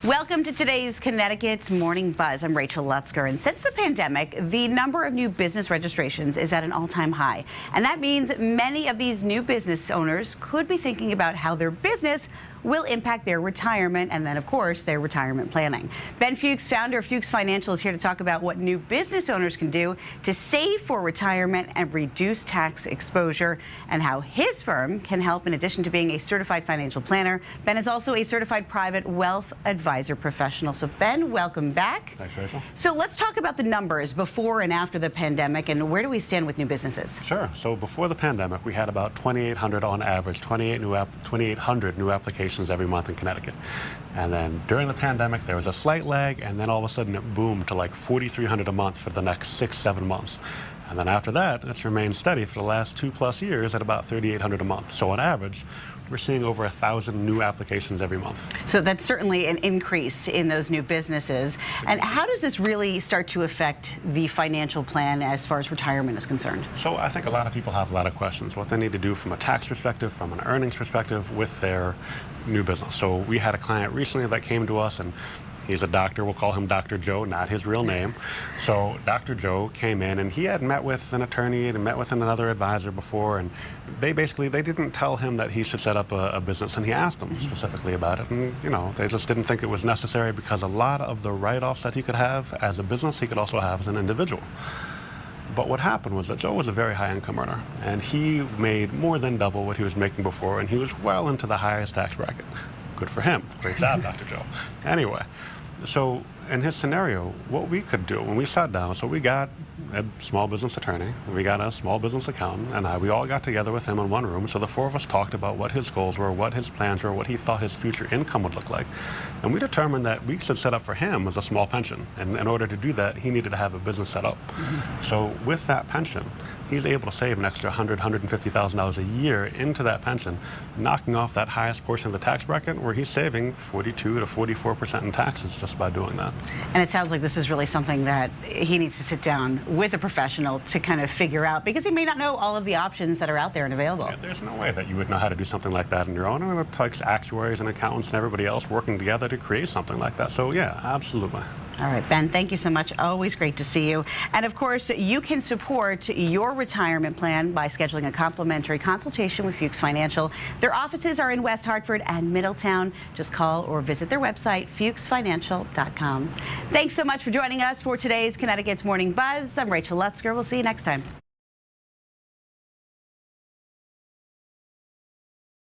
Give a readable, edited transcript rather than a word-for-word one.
Welcome to today's Connecticut's Morning Buzz. I'm Rachel Lutzker, and since the pandemic, the number of new business registrations is at an all-time high. And that means many of these new business owners could be thinking about how their business will impact their retirement and then, of course, their retirement planning. Ben Fuchs, founder of Fuchs Financial, is here to talk about what new business owners can do to save for retirement and reduce tax exposure, and how his firm can help in addition to being a certified financial planner. Ben is also a certified private wealth advisor professional. So, Ben, welcome back. Thanks, Rachel. So let's talk about the numbers before and after the pandemic, and where do we stand with new businesses? Sure. So before the pandemic, we had about 2,800 on average, 2,800 new applications every month in Connecticut. And then during the pandemic, there was a slight lag, and then all of a sudden it boomed to like 4,300 a month for the next 6-7 months. And then after that, it's remained steady for the last 2+ years at about 3,800 a month. So on average, we're seeing over 1,000 new applications every month. So that's certainly an increase in those new businesses. And how does this really start to affect the financial plan as far as retirement is concerned? So I think a lot of people have a lot of questions, what they need to do from a tax perspective, from an earnings perspective with their new business. So we had a client recently that came to us, and he's a doctor. We'll call him Dr. Joe, not his real name. So Dr. Joe came in, and he had met with an attorney and met with another advisor before, and they didn't tell him that he should set up a business, and he asked them specifically about it, and they just didn't think it was necessary because a lot of the write-offs that he could have as a business, he could also have as an individual. But what happened was that Joe was a very high income earner, and he made more than double what he was making before, and he was well into the highest tax bracket. Good for him. Great job, Dr. Joe. Anyway, so in his scenario, what we could do when we sat down, so we got a small business attorney, we got a small business accountant, and we all got together with him in one room. So the four of us talked about what his goals were, what his plans were, what he thought his future income would look like. And we determined that we should set up for him as a small pension. And in order to do that, he needed to have a business set up. So with that pension, he's able to save an extra $100,000, $150,000 a year into that pension, knocking off that highest portion of the tax bracket, where he's saving 42 to 44% in taxes just by doing that. And it sounds like this is really something that he needs to sit down with a professional to kind of figure out, because he may not know all of the options that are out there and available. Yeah, there's no way that you would know how to do something like that on your own. And it takes actuaries and accountants and everybody else working together to create something like that. So yeah, absolutely. All right, Ben, thank you so much. Always great to see you. And of course, you can support your retirement plan by scheduling a complimentary consultation with Fuchs Financial. Their offices are in West Hartford and Middletown. Just call or visit their website, fuchsfinancial.com. Thanks so much for joining us for today's Connecticut's Morning Buzz. I'm Rachel Lutzker. We'll see you next time.